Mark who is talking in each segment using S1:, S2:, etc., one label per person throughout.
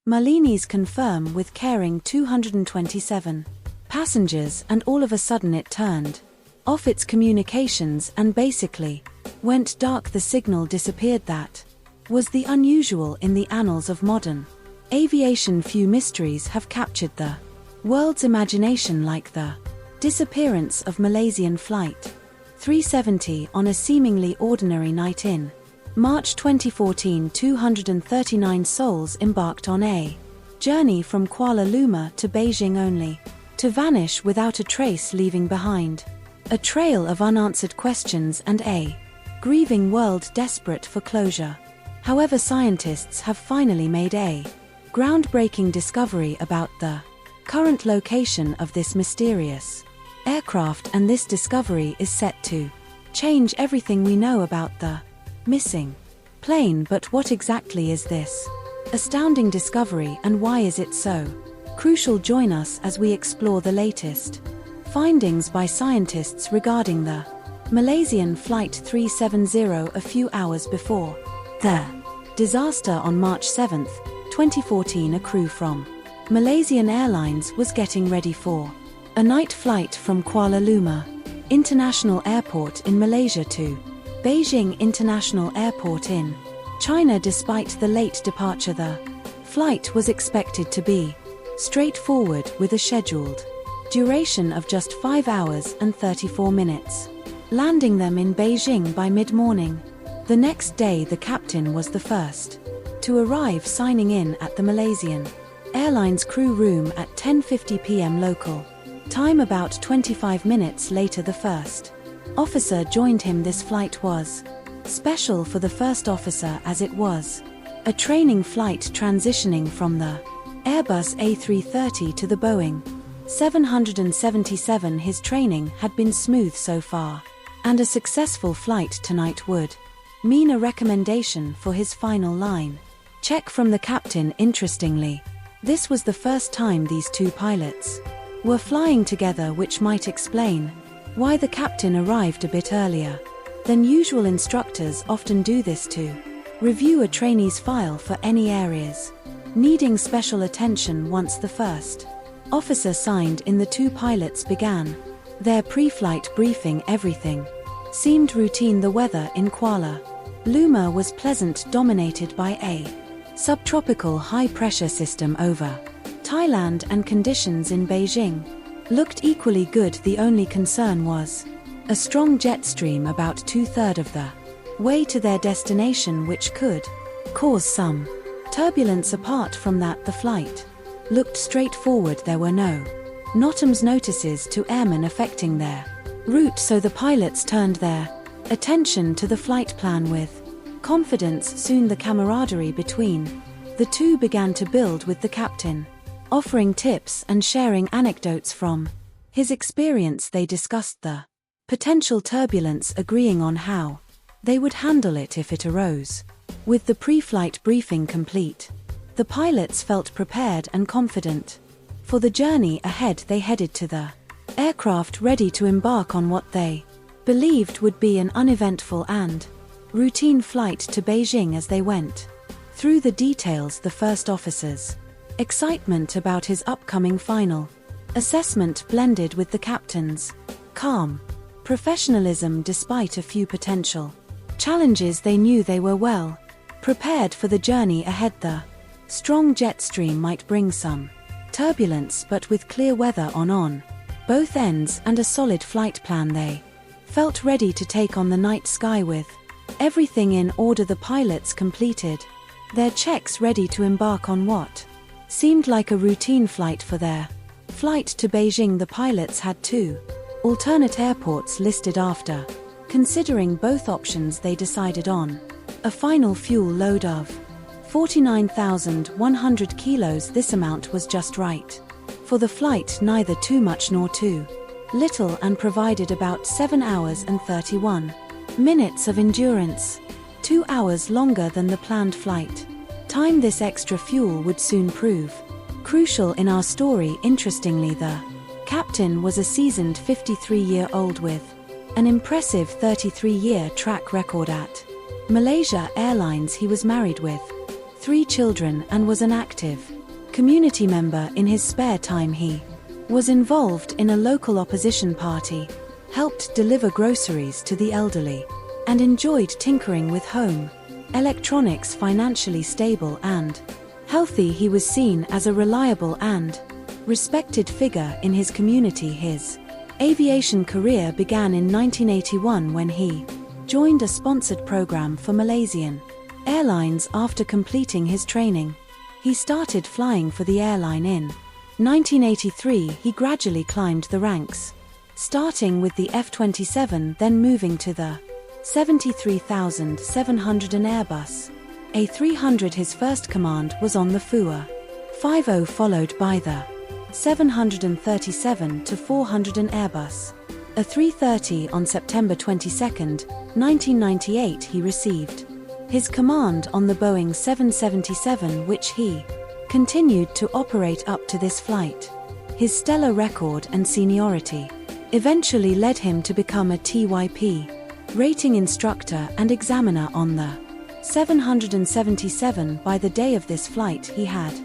S1: Malini's confirm with carrying 227 passengers, and all of a sudden it turned off its communications and basically went dark. The signal disappeared. That was the unusual in the annals of modern aviation. Few mysteries have captured the world's imagination like the disappearance of Malaysian Flight 370 on a seemingly ordinary night in March 2014. 239 souls embarked on a journey from Kuala Lumpur to Beijing only to vanish without a trace, leaving behind a trail of unanswered questions and a grieving world desperate for closure. However, scientists have finally made a groundbreaking discovery about the current location of this mysterious aircraft, and this discovery is set to change everything we know about the missing plane. But what exactly is this astounding discovery, and why is it so crucial? Join us as we explore the latest findings by scientists regarding the Malaysian Flight 370. A few hours before the disaster on March 7, 2014, a crew from Malaysian Airlines was getting ready for a night flight from Kuala Lumpur International Airport in Malaysia to Beijing International Airport in China. Despite the late departure, the flight was expected to be straightforward, with a scheduled duration of just 5 hours and 34 minutes, landing them in Beijing by mid-morning. The next day, the captain was the first to arrive, signing in at the Malaysian Airlines crew room at 10:50 p.m. local time. About 25 minutes later, the first officer joined him. This flight was special for the first officer, as it was a training flight transitioning from the Airbus A330 to the Boeing 777. His training had been smooth so far, and a successful flight tonight would mean a recommendation for his final line check from the captain. Interestingly, this was the first time these two pilots were flying together, which might explain why the captain arrived a bit earlier than usual. Instructors often do this to review a trainee's file for any areas needing special attention. Once the first officer signed in, the two pilots began their pre-flight briefing. Everything seemed routine. The weather in Kuala Lumpur was pleasant, dominated by a subtropical high-pressure system over Thailand, and conditions in Beijing looked equally good. The only concern was a strong jet stream about 2/3 of the way to their destination, which could cause some turbulence. Apart from that, the flight looked straightforward. There were no NOTAM's notices to airmen affecting their route, so the pilots turned their attention to the flight plan with confidence. Soon the camaraderie between the two began to build, with the captain offering tips and sharing anecdotes from his experience. They discussed the potential turbulence, agreeing on how they would handle it if it arose. With the pre-flight briefing complete, the pilots felt prepared and confident for the journey ahead. They headed to the aircraft, ready to embark on what they believed would be an uneventful and routine flight to Beijing. As they went through the details, the first officer's excitement about his upcoming final assessment blended with the captain's calm professionalism. Despite a few potential challenges, they knew they were well prepared for the journey ahead. The strong jet stream might bring some turbulence, but with clear weather on both ends and a solid flight plan, they felt ready to take on the night sky. With everything in order, the pilots completed their checks, ready to embark on what seemed like a routine flight. For their flight to Beijing, the pilots had two alternate airports listed. After considering both options, they decided on a final fuel load of 49,100 kilos. This amount was just right for the flight, neither too much nor too little, and provided about 7 hours and 31 minutes of endurance, 2 hours longer than the planned flight time. This extra fuel would soon prove crucial in our story. Interestingly, the captain was a seasoned 53-year-old with an impressive 33-year track record at Malaysia Airlines. He was married with 3 children and was an active community member. In his spare time he was involved in a local opposition party, helped deliver groceries to the elderly, and enjoyed tinkering with home electronics. Financially stable and healthy, he was seen as a reliable and respected figure in his community. His aviation career began in 1981 when he joined a sponsored program for Malaysian Airlines. After completing his training, he started flying for the airline. In 1983, he gradually climbed the ranks, starting with the F-27, then moving to the 73,700 an Airbus A300. His first command was on the FUA 50, followed by the 737-400 an Airbus A330. On September 22, 1998, he received his command on the Boeing 777, which he continued to operate up to this flight. His stellar record and seniority eventually led him to become a TYP rating instructor and examiner on the 777. By the day of this flight, he had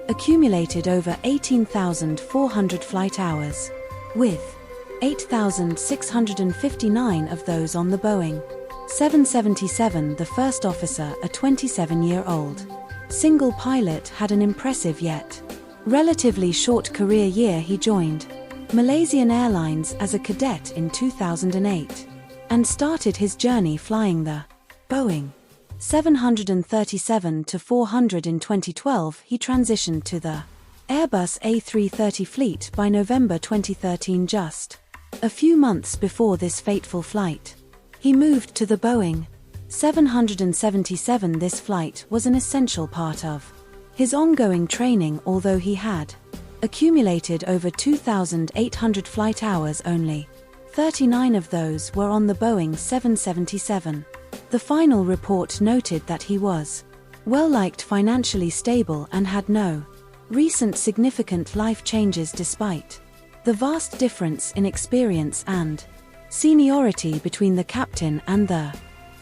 S1: accumulated over 18,400 flight hours, with 8,659 of those on the Boeing 777. The first officer, a 27-year-old single pilot, had an impressive yet relatively short career year. He joined Malaysian Airlines as a cadet in 2008 and started his journey flying the Boeing 737-400. In 2012, he transitioned to the Airbus A330 fleet by November 2013. Just a few months before this fateful flight, he moved to the Boeing 777. This flight was an essential part of his ongoing training. Although he had accumulated over 2,800 flight hours, only 39 of those were on the Boeing 777. The final report noted that he was well-liked, financially stable, and had no recent significant life changes. Despite the vast difference in experience and seniority between the captain and the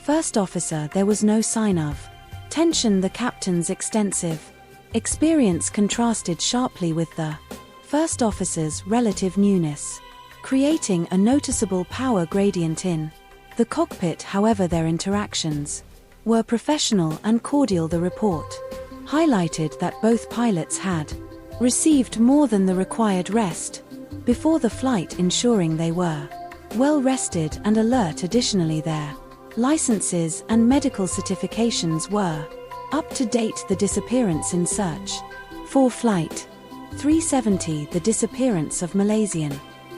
S1: first officer, there was no sign of tension. The captain's extensive experience contrasted sharply with the first officer's relative newness, creating a noticeable power gradient in the cockpit. However, their interactions were professional and cordial. The report highlighted that both pilots had received more than the required rest before the flight, ensuring they were well rested and alert. Additionally, their licenses and medical certifications were up to date. The Disappearance in search for Flight 370, the Disappearance of Malaysian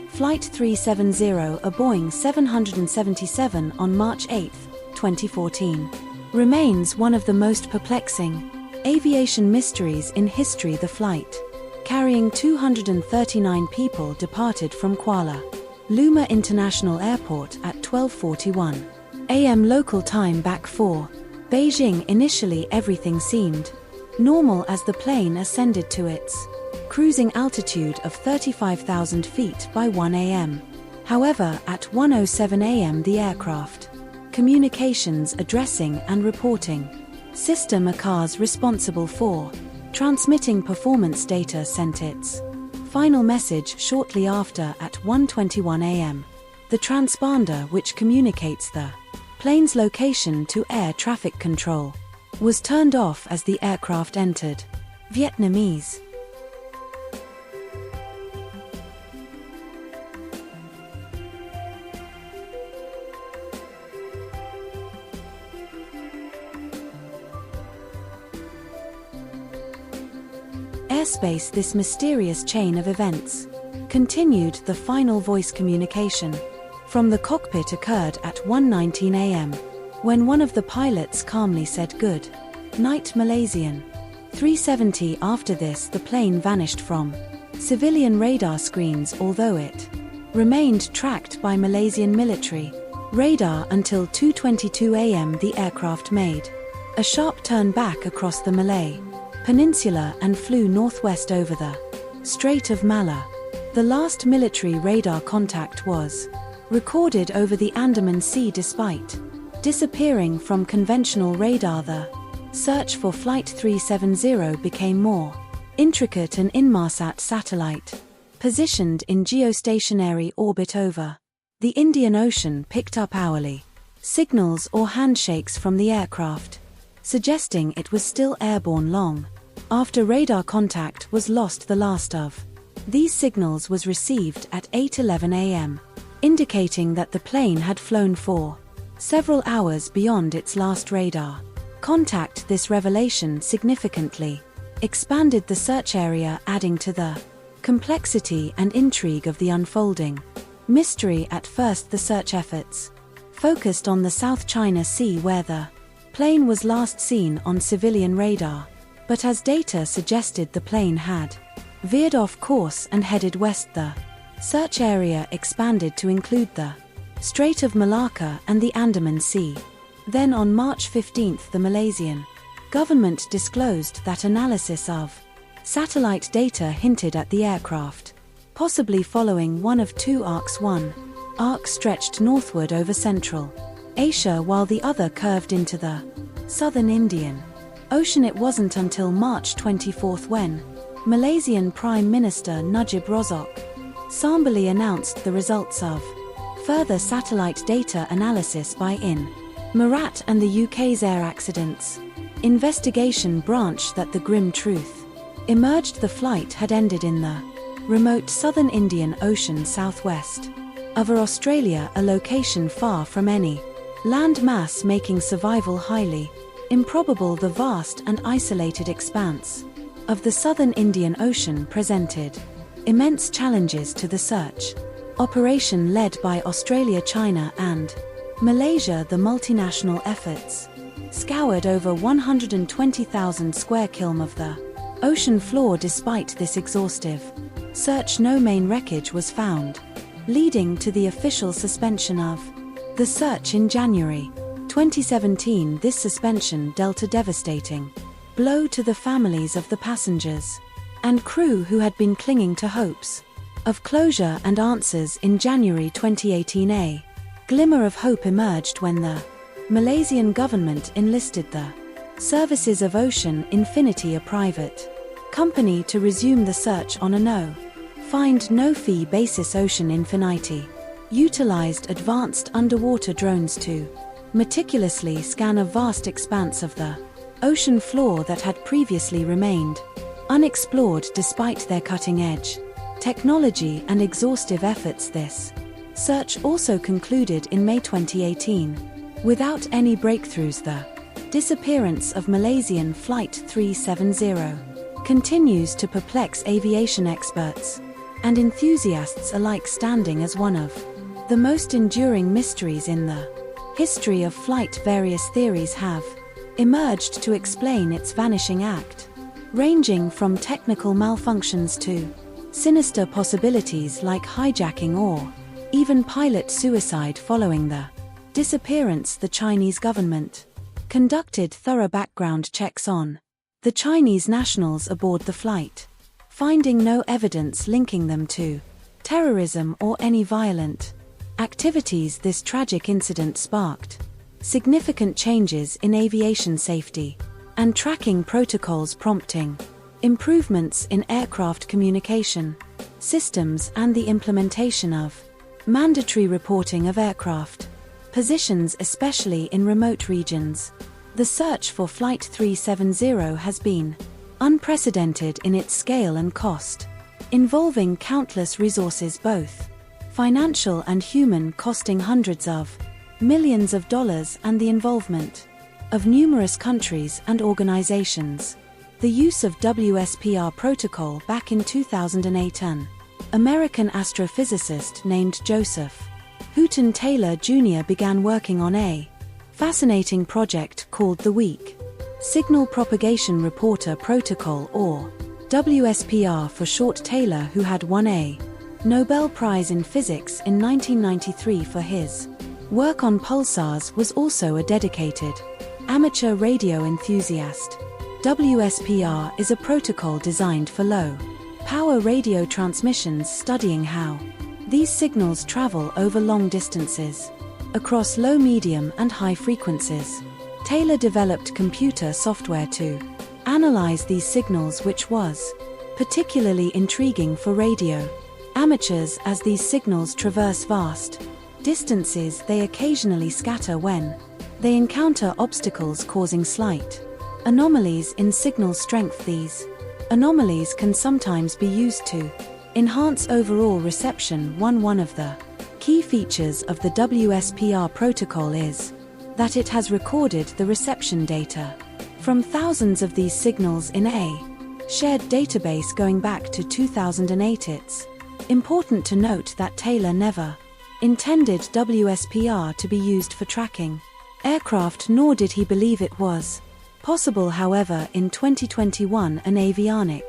S1: Flight 370, a Boeing 777 on March 8, 2014, remains one of the most perplexing aviation mysteries in history. The flight, carrying 239 people, departed from Kuala Lumpur International Airport at 12:41 a.m. local time back for Beijing. Initially, everything seemed normal as the plane ascended to its cruising altitude of 35,000 feet by 1 a.m. However, at 1:07 a.m. the aircraft communications, addressing and reporting system, a cars responsible for transmitting performance data, sent its final message shortly after at 1:21 a.m. The transponder, which communicates the plane's location to air traffic control, was turned off as the aircraft entered Vietnamese airspace. This mysterious chain of events continued. The final voice communication from the cockpit occurred at 1:19 a.m. when one of the pilots calmly said, "Good night, Malaysian 370. After this, the plane vanished from civilian radar screens, although it remained tracked by Malaysian military radar until 2:22 a.m. The aircraft made a sharp turn back across the Malay Peninsula and flew northwest over the Strait of Malacca. The last military radar contact was recorded over the Andaman Sea. Despite disappearing from conventional radar, the search for Flight 370 became more intricate. An Inmarsat satellite, positioned in geostationary orbit over the Indian Ocean, picked up hourly signals or handshakes from the aircraft, suggesting it was still airborne long after radar contact was lost. The last of these signals was received at 8:11 a.m., indicating that the plane had flown for several hours beyond its last radar contact. This revelation significantly expanded the search area, adding to the complexity and intrigue of the unfolding mystery. At first, the search efforts focused on the South China Sea, where the plane was last seen on civilian radar, but as data suggested the plane had veered off course and headed west, the search area expanded to include the Strait of Malacca and the Andaman Sea. Then on March 15, the Malaysian government disclosed that analysis of satellite data hinted at the aircraft possibly following one of two arcs. One arc stretched northward over Central Asia while the other curved into the southern Indian Ocean. It wasn't until March 24 when Malaysian Prime Minister Najib Razak somberly announced the results of further satellite data analysis by IN Marat and the UK's Air Accidents Investigation Branch that the grim truth emerged: the flight had ended in the remote southern Indian Ocean, southwest of Australia, a location far from any land mass, making survival highly improbable. The vast and isolated expanse of the southern Indian Ocean presented immense challenges to the search operation led by Australia, China, and Malaysia. The multinational efforts scoured over 120,000 square km of the ocean floor. Despite this exhaustive search, no main wreckage was found, leading to the official suspension of the search in January 2017. This suspension dealt a devastating blow to the families of the passengers and crew who had been clinging to hopes of closure and answers. In January 2018, a glimmer of hope emerged when the Malaysian government enlisted the services of Ocean Infinity, a private company, to resume the search on a no-find, no-fee basis. Ocean Infinity utilized advanced underwater drones to meticulously scan a vast expanse of the ocean floor that had previously remained unexplored. Despite their cutting-edge technology and exhaustive efforts, this search also concluded in May 2018 without any breakthroughs. The disappearance of Malaysian Flight 370 continues to perplex aviation experts and enthusiasts alike, standing as one of the most enduring mysteries in the history of flight. Various theories have emerged to explain its vanishing act, ranging from technical malfunctions to sinister possibilities like hijacking or even pilot suicide. Following the disappearance, the Chinese government conducted thorough background checks on the Chinese nationals aboard the flight, finding no evidence linking them to terrorism or any violent activities. This tragic incident sparked significant changes in aviation safety and tracking protocols, prompting improvements in aircraft communication systems and the implementation of mandatory reporting of aircraft positions, especially in remote regions. The search for Flight 370 has been unprecedented in its scale and cost, involving countless resources, both financial and human, costing hundreds of millions of dollars, and the involvement of numerous countries and organizations. The use of WSPR protocol back in 2008, an American astrophysicist named Joseph Houghton Taylor Jr. began working on a fascinating project called the Weak Signal Propagation Reporter Protocol, or WSPR for short. Taylor, who had won a Nobel Prize in Physics in 1993 for his work on pulsars, was also a dedicated amateur radio enthusiast. WSPR is a protocol designed for low-power radio transmissions, studying how these signals travel over long distances, across low, medium, and high frequencies. Taylor developed computer software to analyze these signals, which was particularly intriguing for radio amateurs as these signals traverse vast distances. They occasionally scatter when they encounter obstacles, causing slight anomalies in signal strength. These anomalies can sometimes be used to enhance overall reception. One of the key features of the WSPR protocol is that it has recorded the reception data from thousands of these signals in a shared database going back to 2008. It's important to note that Taylor never intended WSPR to be used for tracking aircraft, nor did he believe it was possible. However, in 2021, an avionic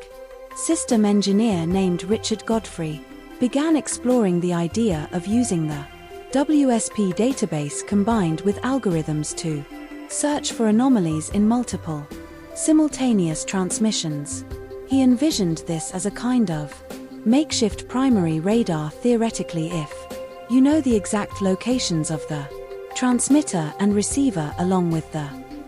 S1: system engineer named Richard Godfrey began exploring the idea of using the WSP database combined with algorithms to search for anomalies in multiple simultaneous transmissions. He envisioned this as a kind of makeshift primary radar. Theoretically, if you know the exact locations of the transmitter and receiver along with the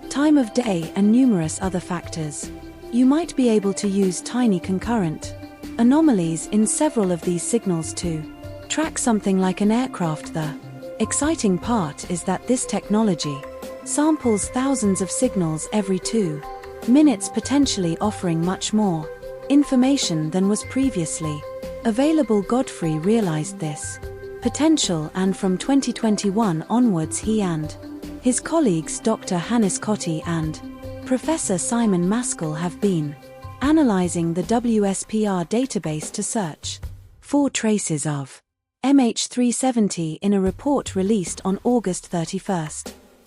S1: time of day and numerous other factors, you might be able to use tiny concurrent anomalies in several of these signals to track something like an aircraft. The exciting part is that this technology samples thousands of signals every 2 minutes, potentially offering much more information than was previously available. Godfrey realized this potential, and from 2021 onwards he and his colleagues Dr. Hannes Cotti and Professor Simon Maskell have been analyzing the WSPR database to search for traces of MH370. In a report released on August 31,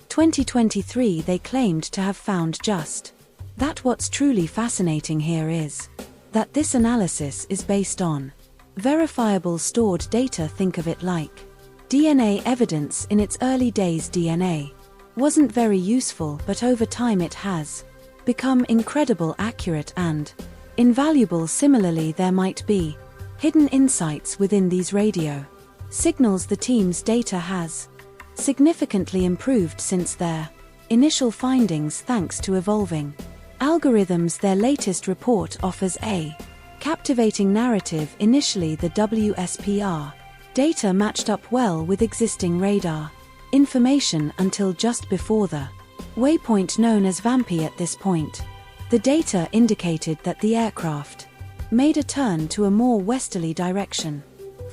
S1: 2023, they claimed to have found just that. What's truly fascinating here is that this analysis is based on verifiable stored data. Think of it like DNA evidence. In its early days, DNA wasn't very useful, but over time it has become incredibly accurate and invaluable. Similarly, there might be hidden insights within these radio signals. The team's data has significantly improved since their initial findings thanks to evolving algorithms. Their latest report offers a captivating narrative. Initially, the WSPR data matched up well with existing radar information until just before the waypoint known as Vampy. At this point, the data indicated that the aircraft made a turn to a more westerly direction.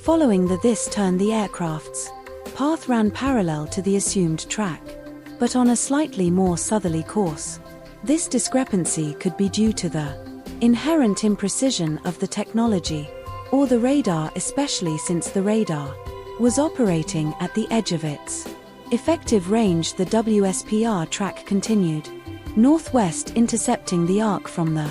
S1: Following this turn, the aircraft's path ran parallel to the assumed track, but on a slightly more southerly course. This discrepancy could be due to the inherent imprecision of the technology or the radar, especially since the radar was operating at the edge of its effective range. The WSPR track continued northwest, intercepting the arc from the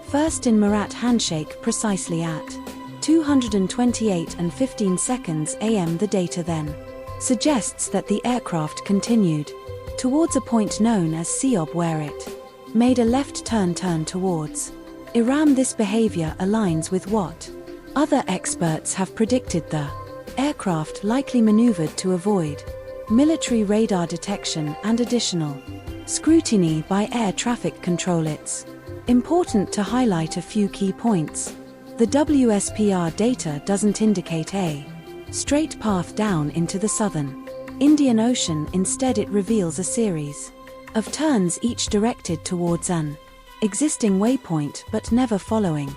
S1: first in Murat handshake precisely at 228:15 AM. The data then suggests that the aircraft continued towards a point known as Seob, where it made a left turn towards Iran. This behavior aligns with what other experts have predicted. The aircraft likely maneuvered to avoid military radar detection and additional scrutiny by air traffic control. It's important to highlight a few key points. The WSPR data doesn't indicate a straight path down into the southern Indian Ocean. Instead, it reveals a series of turns, each directed towards an existing waypoint but never following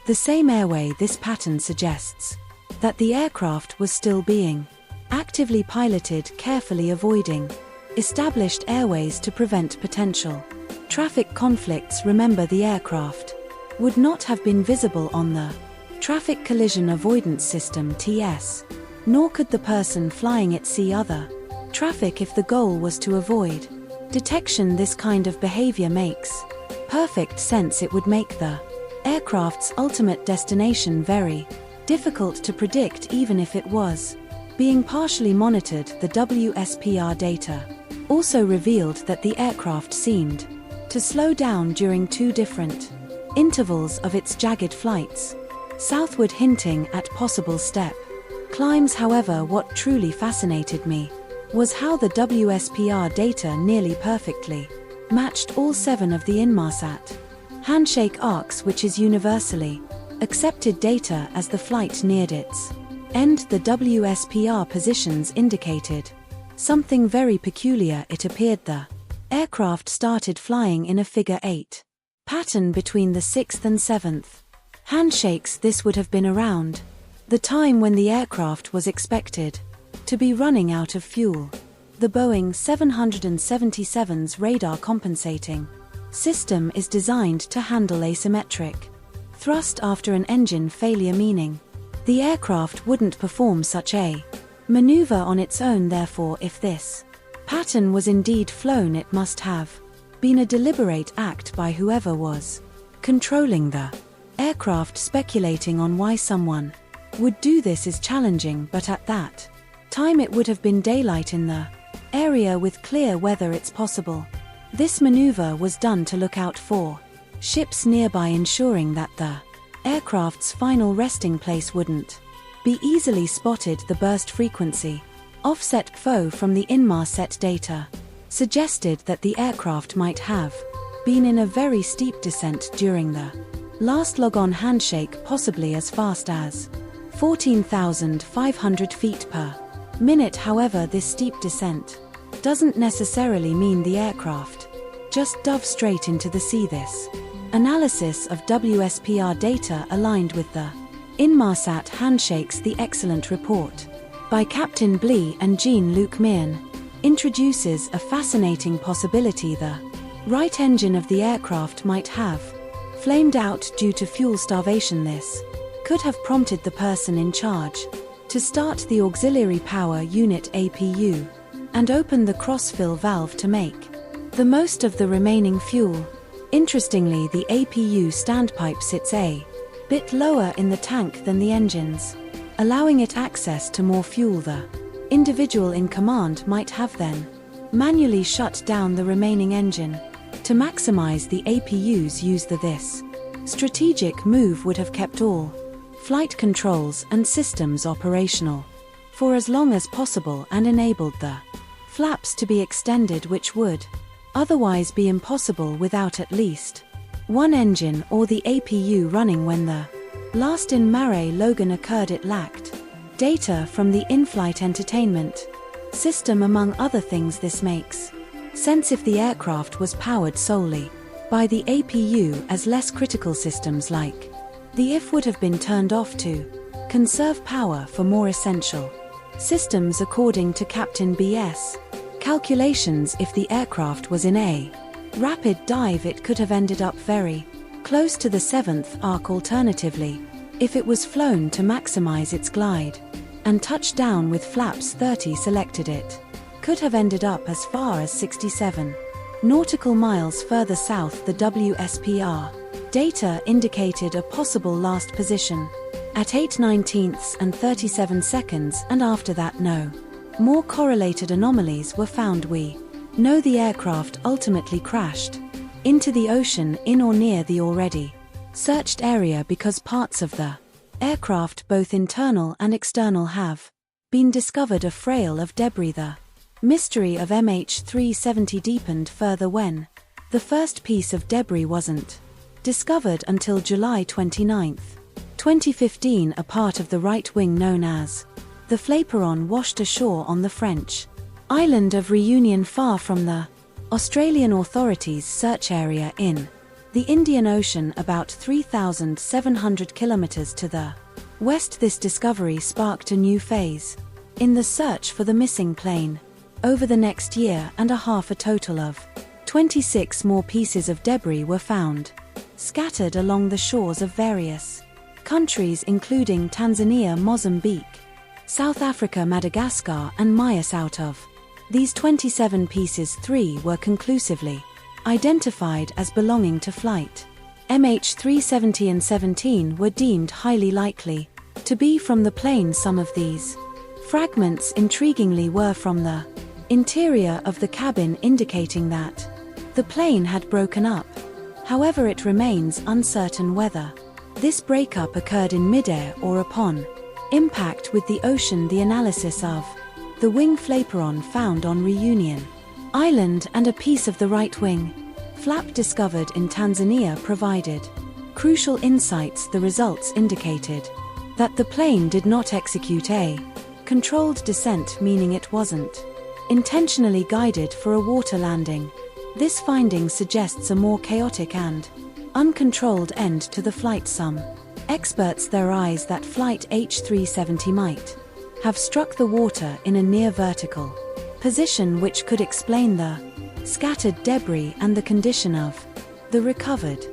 S1: the same airway. This pattern suggests that the aircraft was still being actively piloted, carefully avoiding established airways to prevent potential traffic conflicts. Remember, the aircraft would not have been visible on the Traffic Collision Avoidance System (TS), nor could the person flying it see other traffic if the goal was to avoid detection. This kind of behavior makes perfect sense. It would make the aircraft's ultimate destination very difficult to predict, even if it was being partially monitored. The WSPR data also revealed that the aircraft seemed to slow down during 2 different intervals of its jagged flights southward, hinting at possible step climbs. However, what truly fascinated me was how the WSPR data nearly perfectly matched all 7 of the Inmarsat handshake arcs, which is universally accepted data as the flight neared its end. The WSPR positions indicated something very peculiar. It appeared the aircraft started flying in a figure 8 pattern between the 6th and 7th handshakes. This would have been around the time when the aircraft was expected to be running out of fuel. The Boeing 777's radar compensating system is designed to handle asymmetric thrust after an engine failure, meaning the aircraft wouldn't perform such a maneuver on its own. Therefore, if this pattern was indeed flown, it must have been a deliberate act by whoever was controlling the aircraft. Speculating on why someone would do this is challenging, but at that time it would have been daylight in the area with clear weather. It's possible this maneuver was done to look out for ships nearby, ensuring that the aircraft's final resting place wouldn't be easily spotted. The burst frequency offset from the Inmarsat data suggested that the aircraft might have been in a very steep descent during the last log-on handshake, possibly as fast as 14,500 feet per minute. However, this steep descent doesn't necessarily mean the aircraft just dove straight into the sea. This analysis of WSPR data aligned with the Inmarsat handshakes. The excellent report by Captain Blee and Jean-Luc Meehan introduces a fascinating possibility. The right engine of the aircraft might have flamed out due to fuel starvation. This could have prompted the person in charge to start the auxiliary power unit APU and open the crossfill valve to make the most of the remaining fuel. Interestingly, the APU standpipe sits a bit lower in the tank than the engines, allowing it access to more fuel. The individual in command might have then manually shut down the remaining engine to maximize the APU's use. This strategic move would have kept all flight controls and systems operational for as long as possible and enabled the flaps to be extended, which would otherwise be impossible without at least one engine or the APU running. When the last in-Mare Logan occurred, it lacked data from the in-flight entertainment system, among other things. This makes sense if the aircraft was powered solely by the APU, as less critical systems like the IF would have been turned off to conserve power for more essential systems. According to Captain B.S. calculations, if the aircraft was in a rapid dive, it could have ended up very close to the 7th arc. Alternatively, if it was flown to maximize its glide and touch down with flaps 30 selected, it could have ended up as far as 67 nautical miles further south. The WSPR data indicated a possible last position at 8/19 and 37 seconds, and after that no more correlated anomalies were found. We know the aircraft ultimately crashed into the ocean in or near the already searched area because parts of the aircraft, both internal and external, have been discovered a frail of debris. The mystery of MH370 deepened further when the first piece of debris wasn't discovered until July 29, 2015. A part of the right wing known as the flaperon washed ashore on the French island of Reunion, far from the Australian authorities' search area in the Indian Ocean, about 3,700 kilometers to the west. This discovery sparked a new phase in the search for the missing plane. Over the next year and a half, a total of 26 more pieces of debris were found, scattered along the shores of various countries including Tanzania, Mozambique, South Africa, Madagascar and Mauritius. Out of these 27 pieces, 3 were conclusively identified as belonging to Flight MH370 and 17 were deemed highly likely to be from the plane. Some of these fragments, intriguingly, were from the interior of the cabin, indicating that the plane had broken up. However, it remains uncertain whether this breakup occurred in midair or upon impact with the ocean. The analysis of the wing flaperon found on Reunion Island and a piece of the right wing Flap discovered in Tanzania provided crucial insights. The results indicated that the plane did not execute a controlled descent, meaning it wasn't intentionally guided for a water landing. This finding suggests a more chaotic and uncontrolled end to the flight. Some experts theorize that Flight MH370 might have struck the water in a near vertical position, which could explain the scattered debris and the condition of the recovered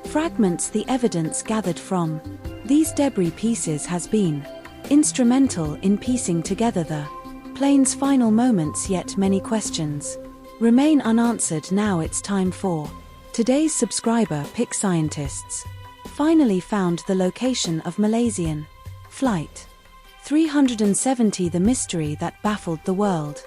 S1: fragments. The evidence gathered from these debris pieces has been instrumental in piecing together the plane's final moments, yet many questions remain unanswered. Now it's time for today's subscriber pick. Scientists finally found the location of Malaysian Flight 370. The mystery that baffled the world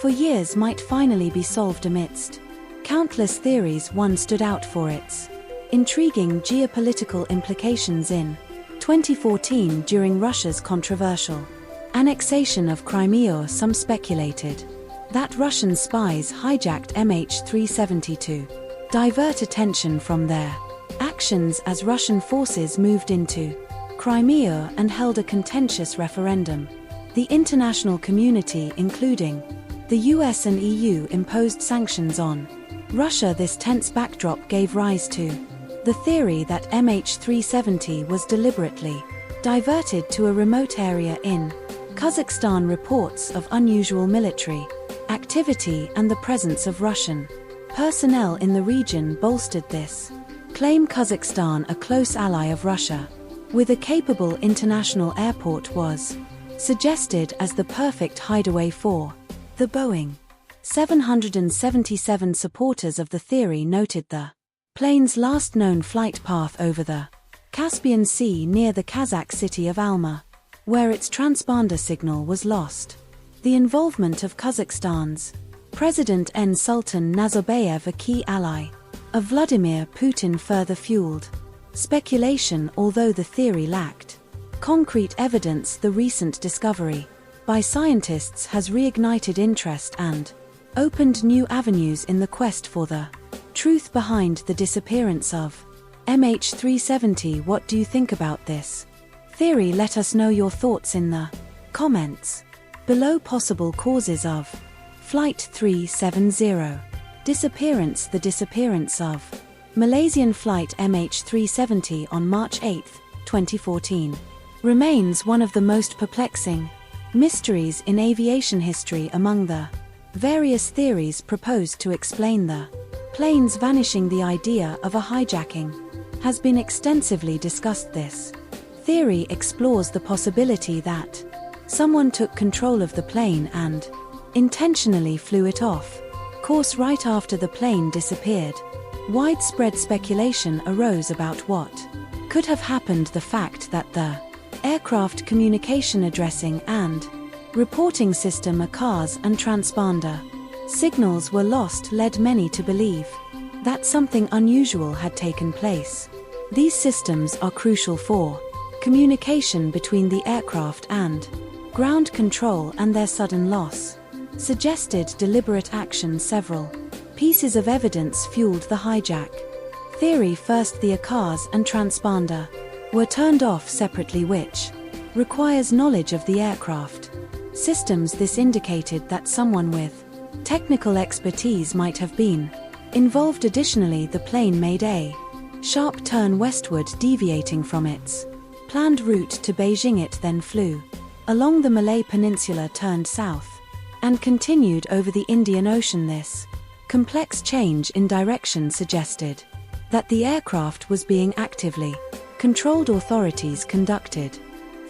S1: for years might finally be solved amidst countless theories. One stood out for its intriguing geopolitical implications. In 2014, during Russia's controversial annexation of Crimea, some speculated that Russian spies hijacked MH370 to divert attention from their actions as Russian forces moved into Crimea and held a contentious referendum. The international community, including the US and EU, imposed sanctions on Russia. This tense backdrop gave rise to the theory that MH370 was deliberately diverted to a remote area in Kazakhstan. Reports of unusual military activity and the presence of Russian personnel in the region bolstered this claim. Kazakhstan, a close ally of Russia with a capable international airport, was suggested as the perfect hideaway for the Boeing 777. Supporters of the theory noted the plane's last known flight path over the Caspian Sea near the Kazakh city of Alma, where its transponder signal was lost. The involvement of Kazakhstan's President N. Sultan Nazarbayev, a key ally of Vladimir Putin, further fueled speculation. Although the theory lacked concrete evidence, the recent discovery by scientists has reignited interest and opened new avenues in the quest for the truth behind the disappearance of MH370. What do you think about this theory? Let us know your thoughts in the comments below. Possible causes of Flight 370 disappearance. The disappearance of Malaysian Flight MH370 on March 8, 2014 remains one of the most perplexing mysteries in aviation history. Among the various theories proposed to explain the plane's vanishing, the idea of a hijacking has been extensively discussed. This theory explores the possibility that someone took control of the plane and intentionally flew it off course right after the plane disappeared. Widespread speculation arose about what could have happened. The fact that the aircraft communication addressing and reporting system, ACARS, and transponder signals were lost led many to believe that something unusual had taken place. These systems are crucial for communication between the aircraft and ground control, and their sudden loss suggested deliberate action. Several pieces of evidence fueled the hijack theory. First, the ACARS and transponder were turned off separately, which requires knowledge of the aircraft systems. This indicated that someone with technical expertise might have been involved. Additionally, the plane made a sharp turn westward, deviating from its planned route to Beijing. It then flew along the Malay Peninsula, turned south, and continued over the Indian Ocean. This complex change in direction suggested that the aircraft was being actively controlled. Authorities conducted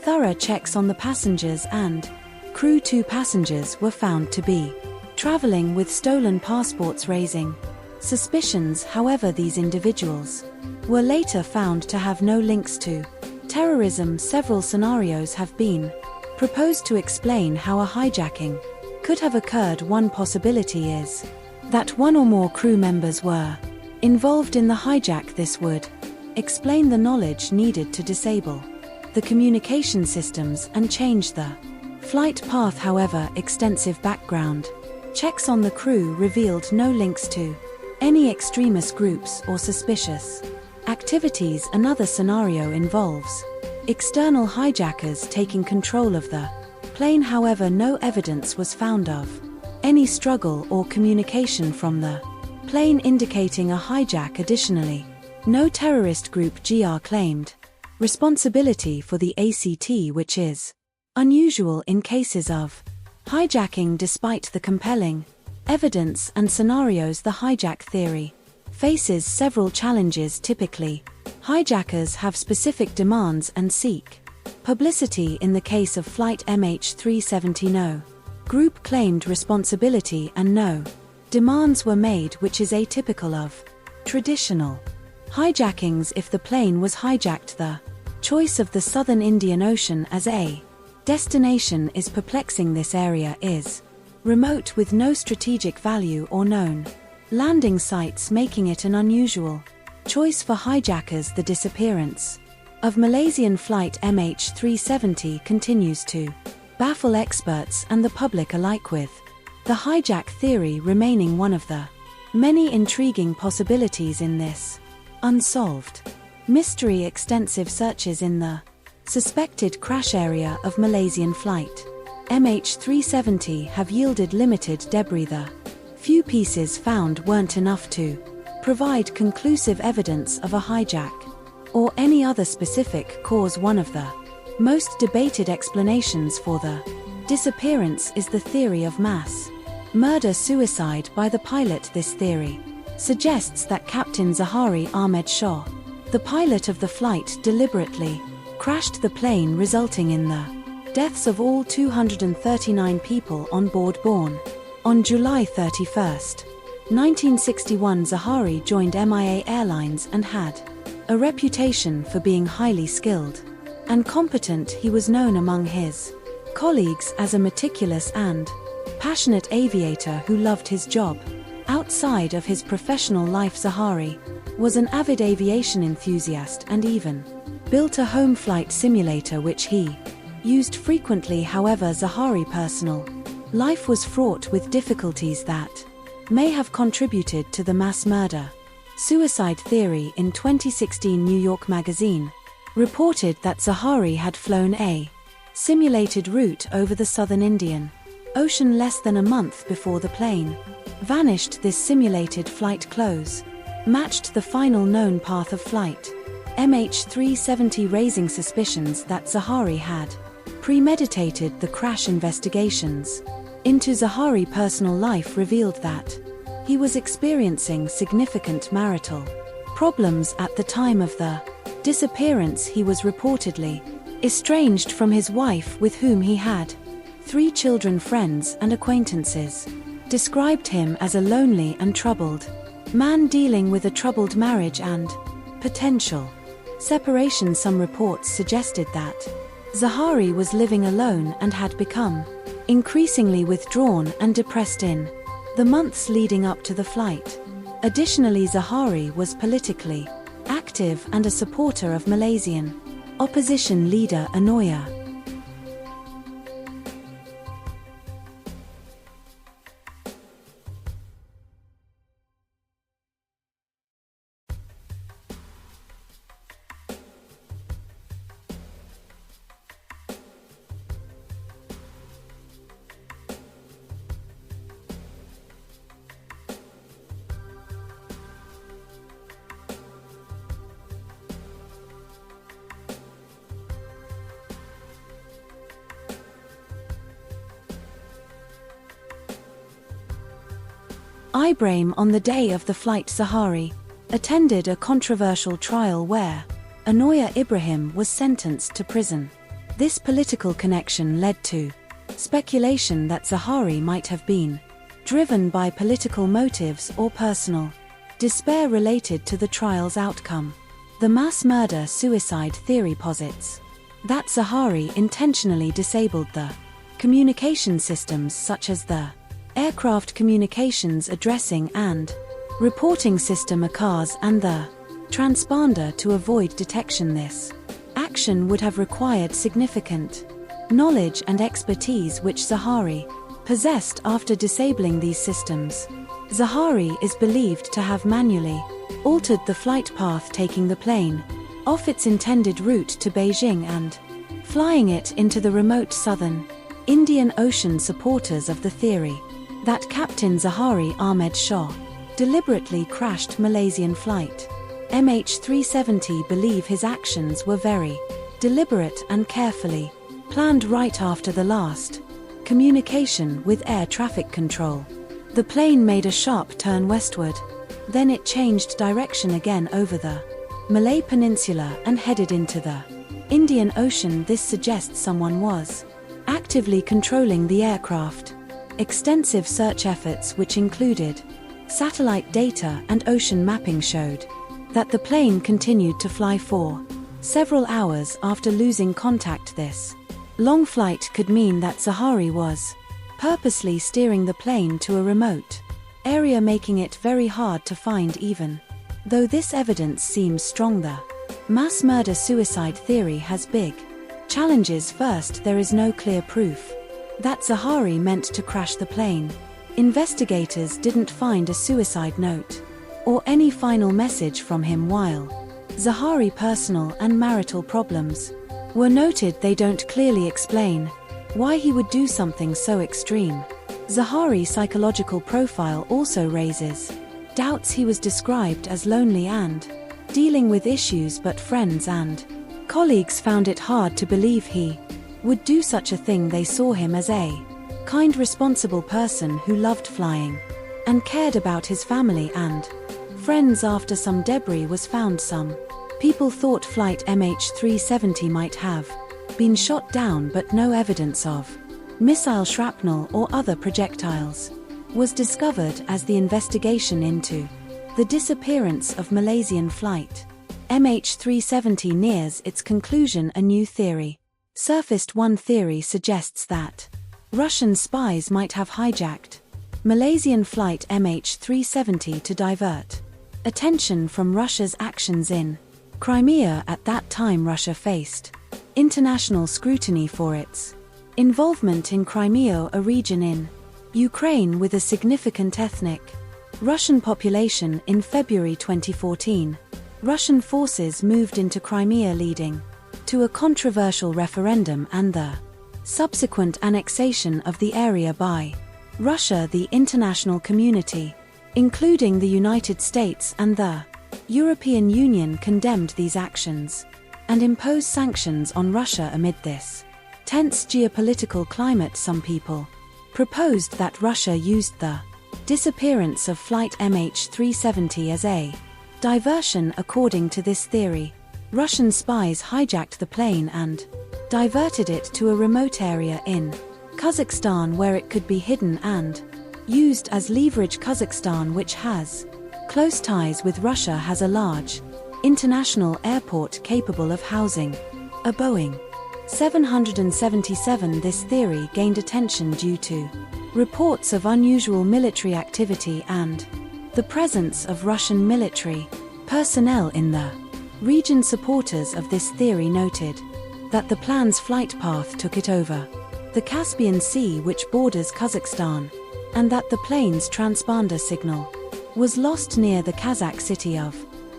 S1: thorough checks on the passengers and crew. 2 passengers were found to be traveling with stolen passports, raising suspicions. However, these individuals were later found to have no links to terrorism. Several scenarios have been proposed to explain how a hijacking could have occurred. One possibility is that one or more crew members were involved in the hijack. This would explain the knowledge needed to disable the communication systems and change the flight path. However, extensive background checks on the crew revealed no links to any extremist groups or suspicious activities. Another scenario involves external hijackers taking control of the plane. However, no evidence was found of any struggle or communication from the plane indicating a hijack. Additionally, no terrorist group GR claimed responsibility for the ACT, which is unusual in cases of hijacking. Despite the compelling evidence and scenarios, the hijack theory faces several challenges. Typically, hijackers have specific demands and seek publicity. In the case of Flight MH370, no group claimed responsibility and no demands were made, which is atypical of traditional hijackings. If the plane was hijacked, the choice of the southern Indian Ocean as a destination is perplexing. This area is remote with no strategic value or known landing sites, making it an unusual choice for hijackers. The disappearance of Malaysian Flight MH370 continues to baffle experts and the public alike, with the hijack theory remaining one of the many intriguing possibilities in this unsolved mystery. Extensive searches in the suspected crash area of Malaysian Flight MH370 have yielded limited debris. The few pieces found weren't enough to provide conclusive evidence of a hijack or any other specific cause. One of the most debated explanations for the disappearance is the theory of mass murder-suicide by the pilot. This theory suggests that Captain Zahari Ahmed Shah, the pilot of the flight, deliberately crashed the plane, resulting in the deaths of all 239 people on board. Born on July 31, 1961, Zahari joined MIA Airlines and had a reputation for being highly skilled and competent. He was known among his colleagues as a meticulous and passionate aviator who loved his job. Outside of his professional life, Zahari was an avid aviation enthusiast and even built a home flight simulator which he used frequently. However, Zahari's personal life was fraught with difficulties that may have contributed to the mass murder suicide theory. In 2016, New York Magazine reported that Zahari had flown a simulated route over the southern Indian Ocean less than a month before the plane vanished. This simulated flight close matched the final known path of Flight MH370, raising suspicions that Zahari had premeditated the crash. Investigations into Zahari's personal life revealed that he was experiencing significant marital problems at the time of the disappearance. He was reportedly estranged from his wife, with whom he had 3 children. Friends and acquaintances described him as a lonely and troubled man dealing with a troubled marriage and potential separation. Some reports suggested that Zahari was living alone and had become increasingly withdrawn and depressed in the months leading up to the flight. Additionally, Zahari was politically active and a supporter of Malaysian opposition leader Unveil. Ibrahim. On the day of the flight, Zahari attended a controversial trial where Anoya Ibrahim was sentenced to prison. This political connection led to speculation that Zahari might have been driven by political motives or personal despair related to the trial's outcome. The mass murder-suicide theory posits that Zahari intentionally disabled the communication systems such as the aircraft communications addressing and reporting system ACARS and the transponder to avoid detection. This action would have required significant knowledge and expertise which Zahari possessed. After disabling these systems, Zahari is believed to have manually altered the flight path, taking the plane off its intended route to Beijing and flying it into the remote southern Indian Ocean. Supporters of the theory that Captain Zahari Ahmed Shah deliberately crashed Malaysian Flight MH370 believe his actions were very deliberate and carefully planned right after the last communication with air traffic control. The plane made a sharp turn westward, then it changed direction again over the Malay Peninsula and headed into the Indian Ocean. This suggests someone was actively controlling the aircraft. Extensive search efforts, which included satellite data and ocean mapping, showed that the plane continued to fly for several hours after losing contact. This long flight could mean that Zahari was purposely steering the plane to a remote area, making it very hard to find. Even though this evidence seems strong, the mass murder-suicide theory has big challenges. First, there is no clear proof that Zahari meant to crash the plane. Investigators didn't find a suicide note or any final message from him. While Zahari's personal and marital problems were noted, they don't clearly explain why he would do something so extreme. Zahari's psychological profile also raises doubts. He was described as lonely and dealing with issues, but friends and colleagues found it hard to believe he would do such a thing. They saw him as a kind, responsible person who loved flying and cared about his family and friends. After some debris was found, some people thought Flight MH370 might have been shot down, but no evidence of missile shrapnel or other projectiles was discovered as the investigation into the disappearance of Malaysian Flight MH370 nears its conclusion. A new theory surfaced. One theory suggests that Russian spies might have hijacked Malaysian Flight MH370 to divert attention from Russia's actions in Crimea. At that time, Russia faced international scrutiny for its involvement in Crimea, a region in Ukraine with a significant ethnic Russian population. In February 2014, Russian forces moved into Crimea, leading to a controversial referendum and the subsequent annexation of the area by Russia. The international community, including the United States and the European Union, condemned these actions and imposed sanctions on Russia. Amid this tense geopolitical climate, some people proposed that Russia used the disappearance of Flight MH370 as a diversion. According to this theory, Russian spies hijacked the plane and diverted it to a remote area in Kazakhstan where it could be hidden and used as leverage. Kazakhstan, which has close ties with Russia, has a large international airport capable of housing a Boeing 777. This theory gained attention due to reports of unusual military activity and the presence of Russian military personnel in the region. Supporters of this theory noted that the plane's flight path took it over the Caspian Sea, which borders Kazakhstan, and that the plane's transponder signal was lost near the Kazakh city of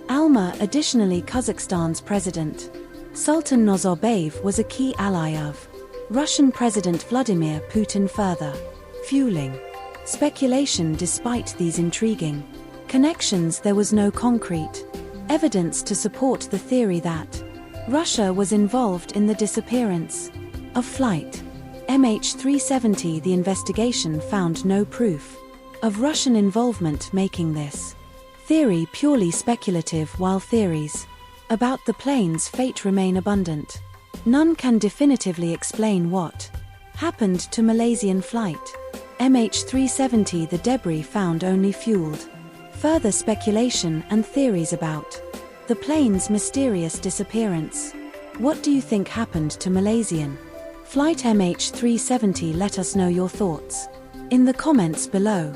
S1: Alma. Additionally, Kazakhstan's president Sultan Nazarbayev was a key ally of Russian President Vladimir Putin, further fueling speculation. Despite these intriguing connections, there was no concrete evidence to support the theory that Russia was involved in the disappearance of Flight MH370. The investigation found no proof of Russian involvement, making this theory purely speculative. While theories about the plane's fate remain abundant, none can definitively explain what happened to Malaysian Flight MH370. The debris found only fueled further speculation and theories about the plane's mysterious disappearance. What do you think happened to Malaysian Flight MH370? Let us know your thoughts in the comments below.